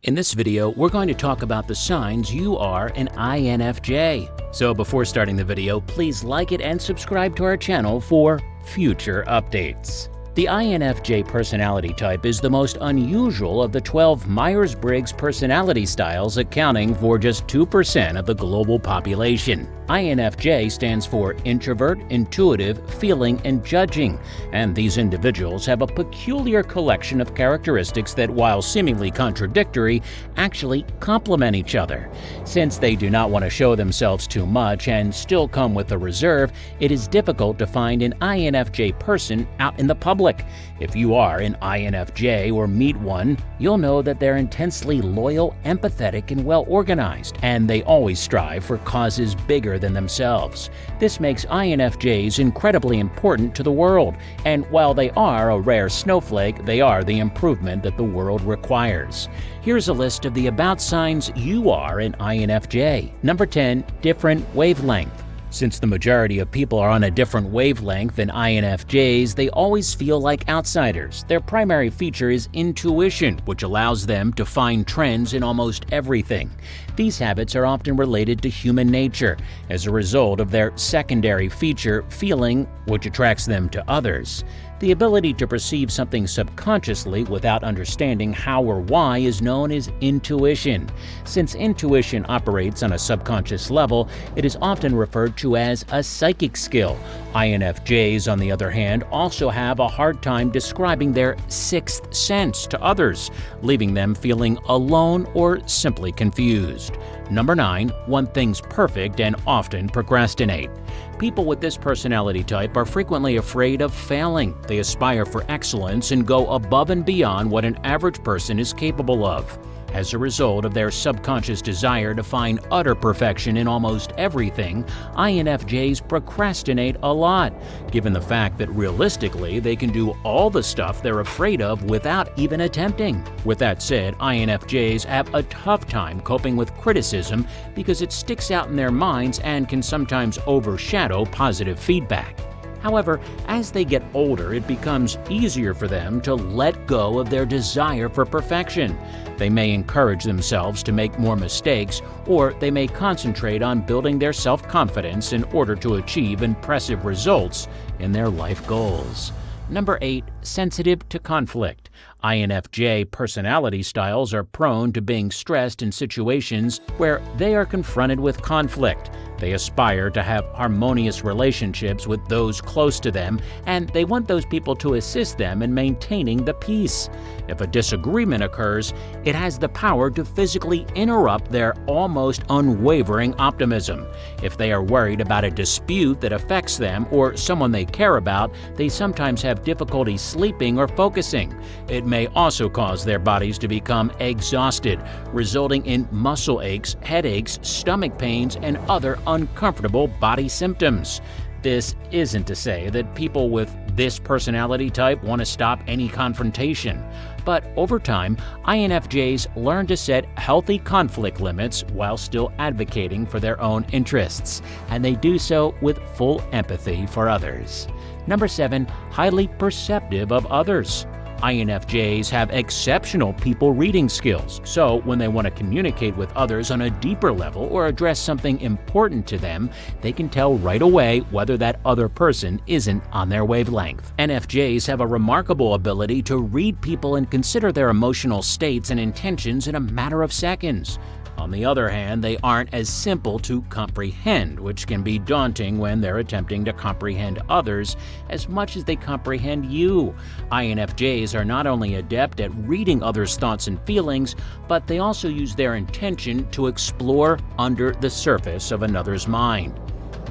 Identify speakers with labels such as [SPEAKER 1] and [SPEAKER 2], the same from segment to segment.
[SPEAKER 1] In this video, we're going to talk about the signs you are an INFJ. So before starting the video, please like it and subscribe to our channel for future updates. The INFJ personality type is the most unusual of the 12 Myers-Briggs personality styles, accounting for just 2% of the global population. INFJ stands for introvert, intuitive, feeling, and judging, and these individuals have a peculiar collection of characteristics that, while seemingly contradictory, actually complement each other. Since they do not want to show themselves too much and still come with a reserve, it is difficult to find an INFJ person out in the public. If you are an INFJ or meet one, you'll know that they're intensely loyal, empathetic, and well-organized, and they always strive for causes bigger than themselves. This makes INFJs incredibly important to the world, and while they are a rare snowflake, they are the improvement that the world requires. Here's a list of the about signs you are an INFJ. Number 10, different wavelength. Since the majority of people are on a different wavelength than INFJs, they always feel like outsiders. Their primary feature is intuition, which allows them to find trends in almost everything. These habits are often related to human nature as a result of their secondary feature, feeling, which attracts them to others. The ability to perceive something subconsciously without understanding how or why is known as intuition. Since intuition operates on a subconscious level, it is often referred to as a psychic skill. INFJs, on the other hand, also have a hard time describing their sixth sense to others, leaving them feeling alone or simply confused. Number 9, want things perfect and often procrastinate. People with this personality type are frequently afraid of failing. They aspire for excellence and go above and beyond what an average person is capable of. As a result of their subconscious desire to find utter perfection in almost everything, INFJs procrastinate a lot, given the fact that realistically they can do all the stuff they're afraid of without even attempting. With that said, INFJs have a tough time coping with criticism because it sticks out in their minds and can sometimes overshadow positive feedback. However, as they get older, it becomes easier for them to let go of their desire for perfection. They may encourage themselves to make more mistakes, or they may concentrate on building their self-confidence in order to achieve impressive results in their life goals. Number 8, sensitive to conflict. INFJ personality styles are prone to being stressed in situations where they are confronted with conflict. They aspire to have harmonious relationships with those close to them, and they want those people to assist them in maintaining the peace. If a disagreement occurs, it has the power to physically interrupt their almost unwavering optimism. If they are worried about a dispute that affects them or someone they care about, they sometimes have difficulty sleeping or focusing. It may also cause their bodies to become exhausted, resulting in muscle aches, headaches, stomach pains, and other uncomfortable body symptoms. This isn't to say that people with this personality type want to stop any confrontation, but over time, INFJs learn to set healthy conflict limits while still advocating for their own interests, and they do so with full empathy for others. Number 7, highly perceptive of others. INFJs have exceptional people reading skills, so when they want to communicate with others on a deeper level or address something important to them, they can tell right away whether that other person isn't on their wavelength. NFJs have a remarkable ability to read people and consider their emotional states and intentions in a matter of seconds. On the other hand, they aren't as simple to comprehend, which can be daunting when they're attempting to comprehend others as much as they comprehend you. INFJs are not only adept at reading others' thoughts and feelings, but they also use their intention to explore under the surface of another's mind.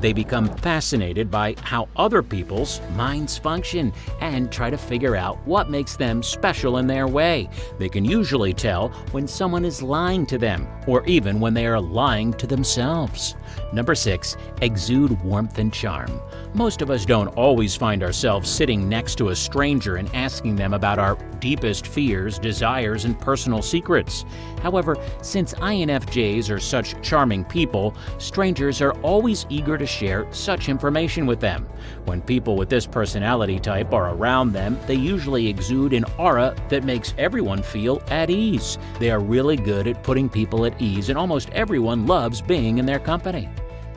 [SPEAKER 1] They become fascinated by how other people's minds function and try to figure out what makes them special in their way. They can usually tell when someone is lying to them, or even when they are lying to themselves. Number 6. Exude warmth and charm. Most of us don't always find ourselves sitting next to a stranger and asking them about our deepest fears, desires, and personal secrets. However, since INFJs are such charming people, strangers are always eager to share such information with them. When people with this personality type are around them, they usually exude an aura that makes everyone feel at ease. They are really good at putting people at ease, and almost everyone loves being in their company.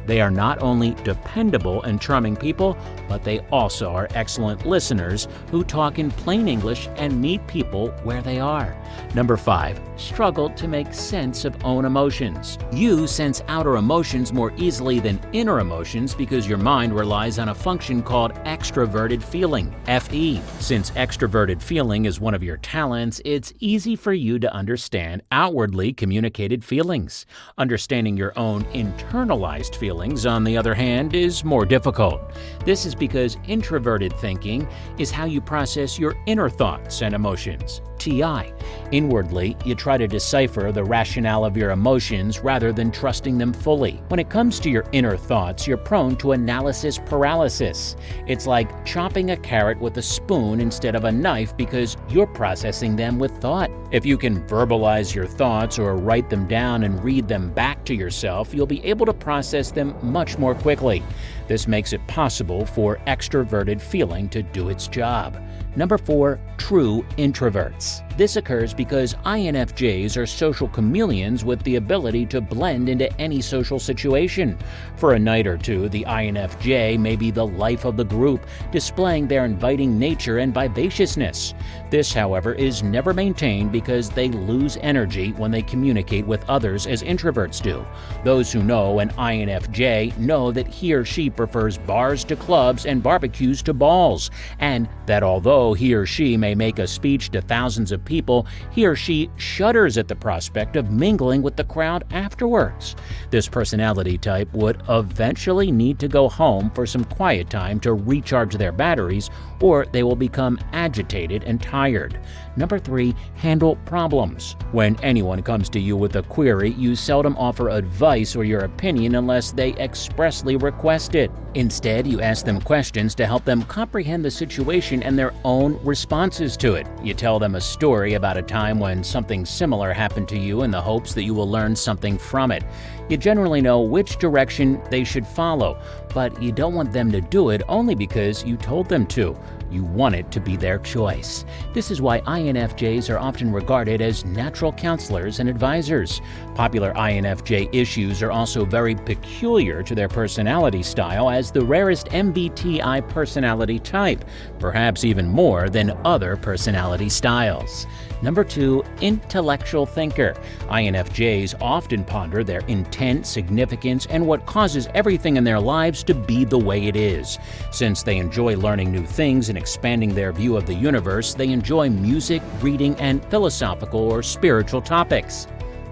[SPEAKER 1] They are not only dependable and charming people, but they also are excellent listeners who talk in plain English and meet people where they are. Number 5. Struggle to make sense of own emotions. You sense outer emotions more easily than inner emotions because your mind relies on a function called extroverted feeling, FE. Since extroverted feeling is one of your talents, it's easy for you to understand outwardly communicated feelings. Understanding your own internalized feelings, on the other hand, is more difficult. This is because introverted thinking is how you process your inner thoughts and emotions. TI. Inwardly, you try to decipher the rationale of your emotions rather than trusting them fully. When it comes to your inner thoughts, you're prone to analysis paralysis. It's like chopping a carrot with a spoon instead of a knife because you're processing them with thought. If you can verbalize your thoughts or write them down and read them back to yourself, you'll be able to process them much more quickly. This makes it possible for extroverted feeling to do its job. Number 4. True introverts. This occurs because INFJs are social chameleons with the ability to blend into any social situation. For a night or two, the INFJ may be the life of the group, displaying their inviting nature and vivaciousness. This, however, is never maintained because they lose energy when they communicate with others as introverts do. Those who know an INFJ know that he or she prefers bars to clubs and barbecues to balls, and that although he or she may make a speech to thousands of people, he or she shudders at the prospect of mingling with the crowd afterwards. This personality type would eventually need to go home for some quiet time to recharge their batteries, or they will become agitated and tired. Number 3. Handle problems. When anyone comes to you with a query, you seldom offer advice or your opinion unless they expressly request it. Instead, you ask them questions to help them comprehend the situation and their own responses to it. You tell them a story about a time when something similar happened to you in the hopes that you will learn something from it. You generally know which direction they should follow, but you don't want them to do it only because you told them to. You want it to be their choice. This is why INFJs are often regarded as natural counselors and advisors. Popular INFJ issues are also very peculiar to their personality style as the rarest MBTI personality type, perhaps even more than other personality styles. Number 2. Intellectual thinker. INFJs often ponder their intent, significance, and what causes everything in their lives to be the way it is. Since they enjoy learning new things and expanding their view of the universe, they enjoy music, reading, and philosophical or spiritual topics.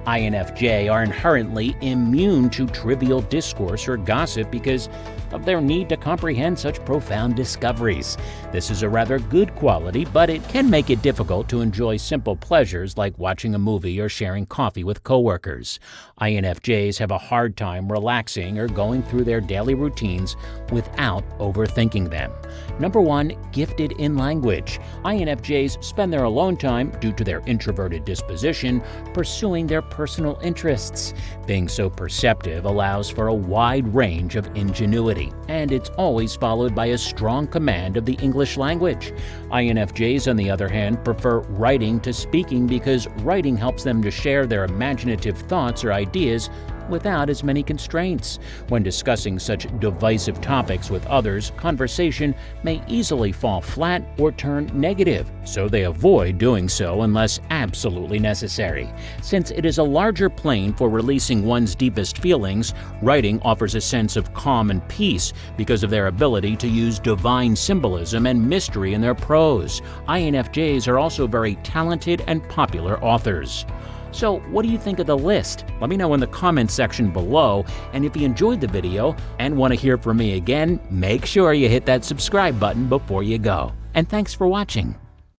[SPEAKER 1] INFJ are inherently immune to trivial discourse or gossip because of their need to comprehend such profound discoveries. This is a rather good quality, but it can make it difficult to enjoy simple pleasures like watching a movie or sharing coffee with coworkers. INFJs have a hard time relaxing or going through their daily routines without overthinking them. Number 1. Gifted in language. INFJs spend their alone time, due to their introverted disposition, pursuing their personal interests. Being so perceptive allows for a wide range of ingenuity, and it's always followed by a strong command of the English language. INFJs, on the other hand, prefer writing to speaking because writing helps them to share their imaginative thoughts or ideas without as many constraints. When discussing such divisive topics with others, conversation may easily fall flat or turn negative, so they avoid doing so unless absolutely necessary. Since it is a larger plane for releasing one's deepest feelings, writing offers a sense of calm and peace because of their ability to use divine symbolism and mystery in their prose. INFJs are also very talented and popular authors. So what do you think of the list? Let me know in the comments section below, and if you enjoyed the video and want to hear from me again, make sure you hit that subscribe button before you go. And thanks for watching.